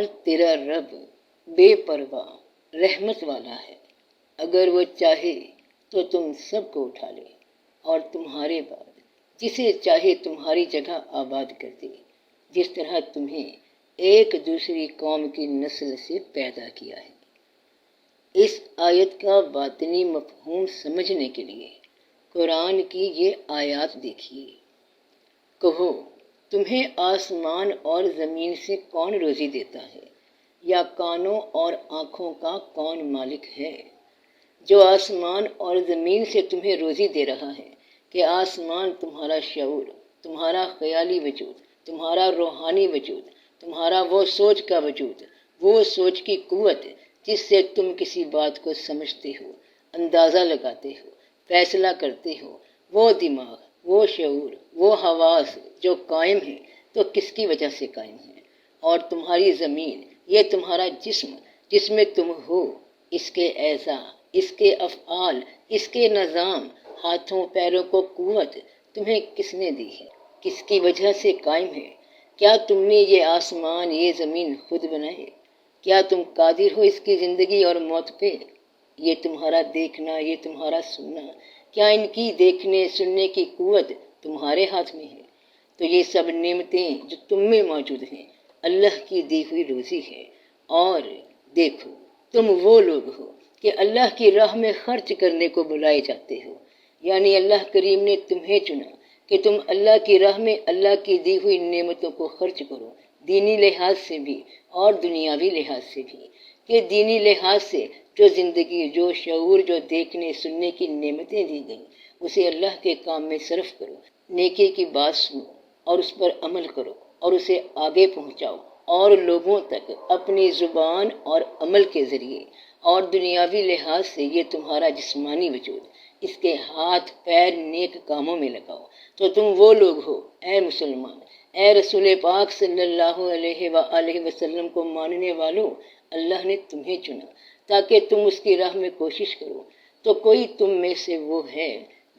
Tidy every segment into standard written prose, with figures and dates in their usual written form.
اور تیرا رب بے پرواہ رحمت والا ہے، اگر وہ چاہے تو تم سب کو اٹھا لے اور تمہارے بعد جسے چاہے تمہاری جگہ آباد کر دے، جس طرح تمہیں ایک دوسری قوم کی نسل سے پیدا کیا ہے۔ اس آیت کا باطنی مفہوم سمجھنے کے لیے قرآن کی یہ آیات دیکھیے۔ کہو، تمہیں آسمان اور زمین سے کون روزی دیتا ہے، یا کانوں اور آنکھوں کا کون مالک ہے؟ جو آسمان اور زمین سے تمہیں روزی دے رہا ہے کہ آسمان تمہارا شعور، تمہارا خیالی وجود، تمہارا روحانی وجود، تمہارا وہ سوچ کا وجود، وہ سوچ کی قوت جس سے تم کسی بات کو سمجھتے ہو، اندازہ لگاتے ہو، فیصلہ کرتے ہو، وہ دماغ، وہ شعور، وہ حواس جو قائم ہے تو کس کی وجہ سے قائم ہے؟ اور تمہاری زمین، یہ تمہارا جسم جس میں تم ہو، اس کے اعضاء، اس کے افعال، اس کے نظام، ہاتھوں پیروں کو قوت تمہیں کس نے دی ہے؟ کس کی وجہ سے قائم ہے؟ کیا تم نے یہ آسمان، یہ زمین خود بنائے؟ کیا تم قادر ہو اس کی زندگی اور موت پہ؟ یہ تمہارا دیکھنا، یہ تمہارا سننا، کیا ان کی دیکھنے سننے کی قوت تمہارے ہاتھ میں ہے؟ تو یہ سب نعمتیں جو تم میں موجود ہیں اللہ کی دی ہوئی روزی ہے۔ اور دیکھو، تم وہ لوگ ہو کہ اللہ کی راہ میں خرچ کرنے کو بلائے جاتے ہو، یعنی اللہ کریم نے تمہیں چنا کہ تم اللہ کی راہ میں اللہ کی دی ہوئی نعمتوں کو خرچ کرو، دینی لحاظ سے بھی اور دنیاوی لحاظ سے بھی۔ کہ دینی لحاظ سے جو زندگی، جو شعور، جو دیکھنے سننے کی نعمتیں دی گئیں، اسے اللہ کے کام میں صرف کرو، نیکی کی بات سنو اور اس پر عمل کرو اور اسے آگے پہنچاؤ، اور لوگوں تک اپنی زبان اور عمل کے ذریعے۔ اور دنیاوی لحاظ سے یہ تمہارا جسمانی وجود، اس کے ہاتھ پیر نیک کاموں میں لگاؤ۔ تو تم وہ لوگ ہو اے مسلمان، اے رسول پاک صلی اللہ علیہ وآلہ وسلم کو ماننے والوں، اللہ نے تمہیں چنا تاکہ تم اس کی راہ میں کوشش کرو۔ تو کوئی تم میں سے وہ ہے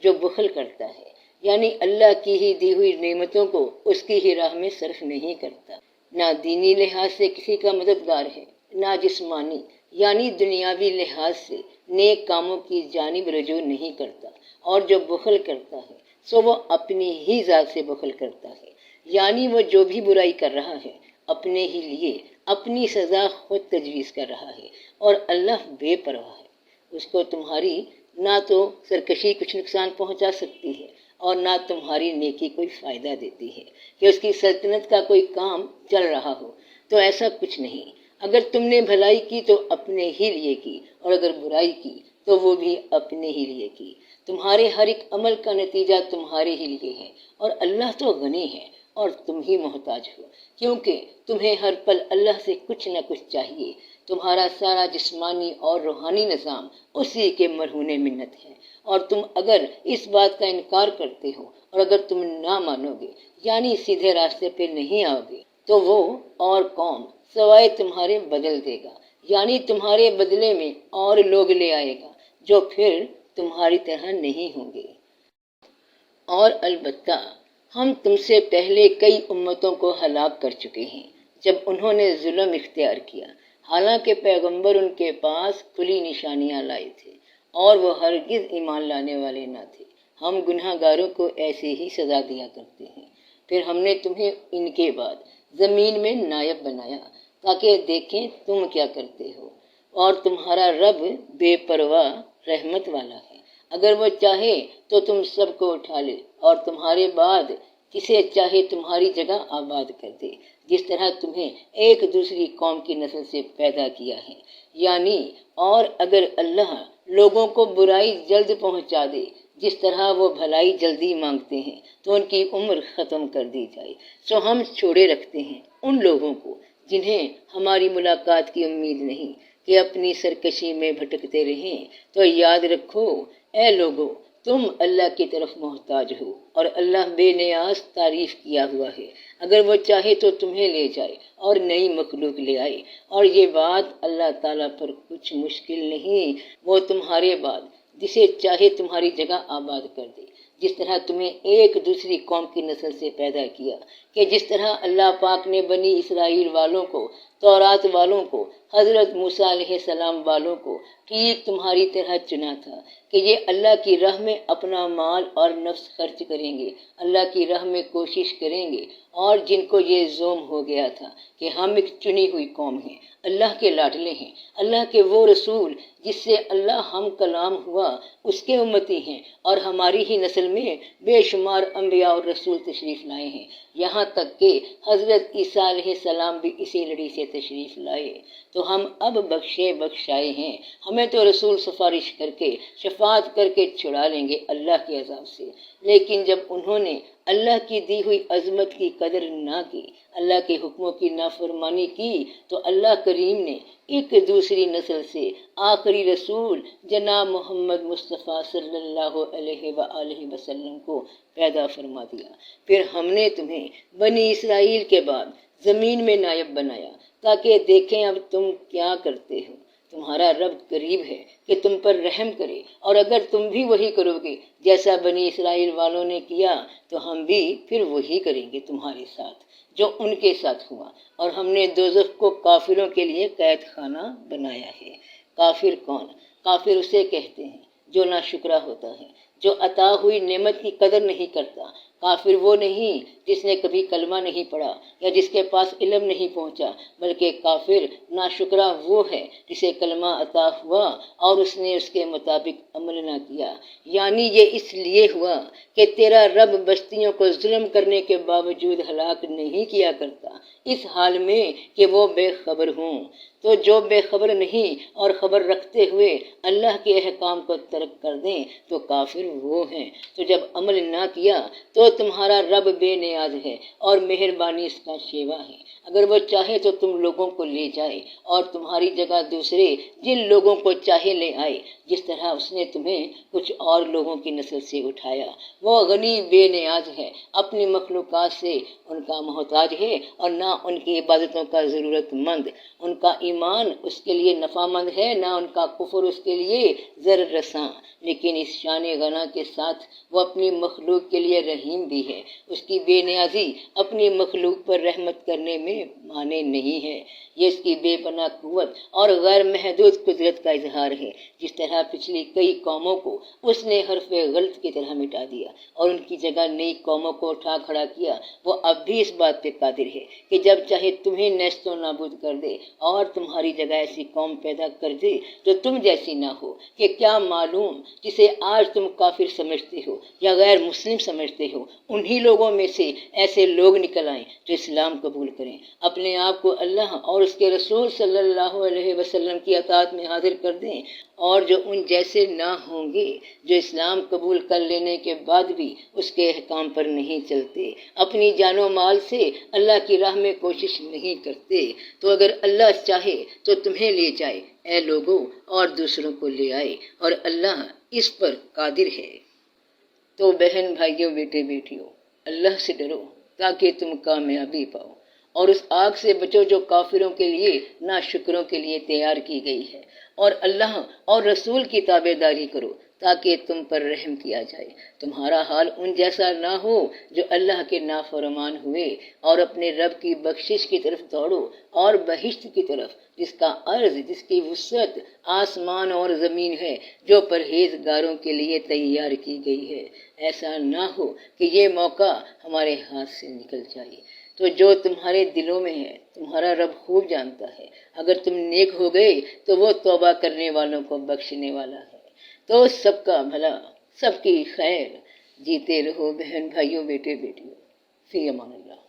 جو بخل کرتا ہے، یعنی اللہ کی ہی دی ہوئی نعمتوں کو اس کی ہی راہ میں صرف نہیں کرتا، نہ دینی لحاظ سے کسی کا مددگار ہے، نہ جسمانی یعنی دنیاوی لحاظ سے نیک کاموں کی جانب رجوع نہیں کرتا۔ اور جو بخل کرتا ہے سو وہ اپنی ہی ذات سے بخل کرتا ہے، یعنی وہ جو بھی برائی کر رہا ہے اپنے ہی لیے اپنی سزا خود تجویز کر رہا ہے، اور اللہ بے پرواہ ہے۔ اس کو تمہاری نہ تو سرکشی کچھ نقصان پہنچا سکتی ہے اور نہ تمہاری نیکی کوئی فائدہ دیتی ہے کہ اس کی سلطنت کا کوئی کام چل رہا ہو، تو ایسا کچھ نہیں۔ اگر تم نے بھلائی کی تو اپنے ہی لیے کی، اور اگر برائی کی تو وہ بھی اپنے ہی لیے کی۔ تمہارے ہر ایک عمل کا نتیجہ تمہارے ہی لیے ہے، اور اللہ تو غنی ہے اور تم ہی محتاج ہو، کیونکہ تمہیں ہر پل اللہ سے کچھ نہ کچھ چاہیے۔ تمہارا سارا جسمانی اور روحانی نظام اسی کے مرہون منت ہے، اور تم اگر اس بات کا انکار کرتے ہو اور اگر تم نہ مانو گے یعنی سیدھے راستے پہ نہیں آؤ گے، تو وہ اور قوم سوائے تمہارے بدل دے گا، یعنی تمہارے بدلے میں اور لوگ لے آئے گا جو پھر تمہاری طرح نہیں ہوں گے۔ اور البتہ ہم تم سے پہلے کئی امتوں کو ہلاک کر چکے ہیں جب انہوں نے ظلم اختیار کیا، حالانکہ پیغمبر ان کے پاس کھلی نشانیاں لائے تھے اور وہ ہرگز ایمان لانے والے نہ تھے۔ ہم گناہ گاروں کو ایسے ہی سزا دیا کرتے ہیں۔ پھر ہم نے تمہیں ان کے بعد زمین میں نائب بنایا تاکہ دیکھیں تم کیا کرتے ہو، اور تمہارا رب بے پرواہ رحمت والا ہے، اگر وہ چاہے تو تم سب کو اٹھا لے اور تمہارے بعد جسے چاہے تمہاری جگہ آباد کر دے، جس طرح تمہیں ایک دوسری قوم کی نسل سے پیدا کیا ہے۔ یعنی اور اگر اللہ لوگوں کو برائی جلد پہنچا دے جس طرح وہ بھلائی جلدی مانگتے ہیں تو ان کی عمر ختم کر دی جائے، سو ہم چھوڑے رکھتے ہیں ان لوگوں کو جنہیں ہماری ملاقات کی امید نہیں کہ اپنی سرکشی میں بھٹکتے رہیں۔ تو یاد رکھو اے لوگو، تم اللہ کی طرف محتاج ہو اور اللہ بے نیاز تعریف کیا ہوا ہے۔ اگر وہ چاہے تو تمہیں لے جائے اور نئی مخلوق لے آئے، اور یہ بات اللہ تعالیٰ پر کچھ مشکل نہیں۔ وہ تمہارے بعد جسے چاہے تمہاری جگہ آباد کر دے، جس طرح تمہیں ایک دوسری قوم کی نسل سے پیدا کیا، کہ جس طرح اللہ پاک نے بنی اسرائیل والوں کو، تورات والوں کو، حضرت موسیٰ علیہ السلام والوں کو ٹھیک تمہاری طرح چنا تھا کہ یہ اللہ کی راہ میں اپنا مال اور نفس خرچ کریں گے، اللہ کی راہ میں کوشش کریں گے، اور جن کو یہ زوم ہو گیا تھا کہ ہم ایک چنی ہوئی قوم ہیں، اللہ کے لاڈلے ہیں، اللہ کے وہ رسول جس سے اللہ ہم کلام ہوا اس کے امتی ہیں، اور ہماری ہی نسل میں بے شمار انبیاء اور رسول تشریف لائے ہیں، یہاں تک کہ حضرت عیسیٰ علیہ السلام بھی اسی لڑی سے تشریف لائے، تو ہم اب بخشے بخشائے ہیں، ہمیں تو رسول سفارش کر کے شفاعت کر کے چھڑا لیں گے اللہ کے عذاب سے۔ لیکن جب انہوں نے اللہ کی دی ہوئی عظمت کی قدر نہ کی، اللہ کے حکموں کی نافرمانی کی، تو اللہ کریم نے ایک دوسری نسل سے آخری رسول جناب محمد مصطفیٰ صلی اللہ علیہ وآلہ وسلم کو پیدا فرما دیا۔ پھر ہم نے تمہیں بنی اسرائیل کے بعد زمین میں نائب بنایا تاکہ دیکھیں اب تم کیا کرتے ہو۔ تمہارا رب قریب ہے کہ تم پر رحم کرے، اور اگر تم بھی وہی کرو گے جیسا بنی اسرائیل والوں نے کیا تو ہم بھی پھر وہی کریں گے تمہارے ساتھ جو ان کے ساتھ ہوا، اور ہم نے دوزخ کو کافروں کے لیے قید خانہ بنایا ہے۔ کافر کون؟ کافر اسے کہتے ہیں جو ناشکرا ہوتا ہے، جو عطا ہوئی نعمت کی قدر نہیں کرتا۔ کافر وہ نہیں جس نے کبھی کلمہ نہیں پڑھا یا جس کے پاس علم نہیں پہنچا، بلکہ کافر ناشکرا وہ ہے جسے کلمہ عطا ہوا اور اس نے اس کے مطابق عمل نہ کیا۔ یعنی یہ اس لیے ہوا کہ تیرا رب بستیوں کو ظلم کرنے کے باوجود ہلاک نہیں کیا کرتا، اس حال میں کہ وہ بے خبر ہوں۔ تو جو بے خبر نہیں اور خبر رکھتے ہوئے اللہ کے احکام کو ترک کر دیں تو کافر وہ ہیں۔ تو جب عمل نہ کیا تو تمہارا رب بے نیاز ہے اور مہربانی اس کا شیوا ہے، اگر وہ چاہے تو تم لوگوں کو لے جائے اور تمہاری جگہ دوسرے جن لوگوں کو چاہے لے آئے، جس طرح اس نے تمہیں کچھ اور لوگوں کی نسل سے اٹھایا۔ وہ غنی بے نیاز ہے، اپنی مخلوقات سے ان کا محتاج ہے اور نہ ان کی عبادتوں کا ضرورت مند۔ ان کا ایمان اس کے لیے نفع مند ہے، نہ ان کا کفر اس کے لیے ضرر رساں، لیکن اس شان غنا کے ساتھ وہ اپنی مخلوق کے لیے رحیم بھی ہے۔ اس کی بے نیازی اپنی مخلوق پر رحمت کرنے میں مانے نہیں ہے، یہ اس کی بے پناہ قوت اور غیر محدود قدرت کا اظہار ہے۔ جس طرح پچھلی کئی قوموں کو اس نے حرف غلط کی طرح مٹا دیا اور ان کی جگہ نئی قوموں کو اٹھا کھڑا کیا، وہ اب بھی اس بات پہ قادر ہے کہ جب چاہے تمہیں نیست و نابود کر دے اور تمہاری جگہ ایسی قوم پیدا کر دے جو تم جیسی نہ ہو، کہ کیا معلوم جسے آج تم کافر سمجھتے ہو یا غیر مسلم سمجھتے ہو، انہی لوگوں میں سے ایسے لوگ نکل آئیں جو اسلام قبول کریں، اپنے آپ کو اللہ اور اس کے رسول صلی اللہ علیہ وسلم کی اطاعت میں حاضر کر دیں، اور جو ان جیسے نہ ہوں گے جو اسلام قبول کر لینے کے بعد بھی اس کے احکام پر نہیں چلتے، اپنی جان و مال سے اللہ کی راہ میں کوشش نہیں کرتے، تو اگر اللہ چاہے تو تمہیں لے جائے اے لوگوں اور دوسروں کو لے آئے، اور اللہ اس پر قادر ہے۔ تو بہن بھائیوں، بیٹے بیٹیوں، اللہ سے ڈرو تاکہ تم کامیابی پاؤ، اور اس آگ سے بچو جو کافروں کے لیے ناشکروں کے لیے تیار کی گئی ہے، اور اللہ اور رسول کی تابع داری کرو تاکہ تم پر رحم کیا جائے۔ تمہارا حال ان جیسا نہ ہو جو اللہ کے نافرمان ہوئے، اور اپنے رب کی بخشش کی طرف دوڑو اور بہشت کی طرف جس کا عرض، جس کی وسعت آسمان اور زمین ہے، جو پرہیزگاروں کے لیے تیار کی گئی ہے۔ ایسا نہ ہو کہ یہ موقع ہمارے ہاتھ سے نکل جائے۔ تو جو تمہارے دلوں میں ہے تمہارا رب خوب جانتا ہے، اگر تم نیک ہو گئے تو وہ توبہ کرنے والوں کو بخشنے والا ہے۔ تو سب کا بھلا، سب کی خیر، جیتے رہو بہن بھائیوں، بیٹے بیٹیوں، فی امان اللہ۔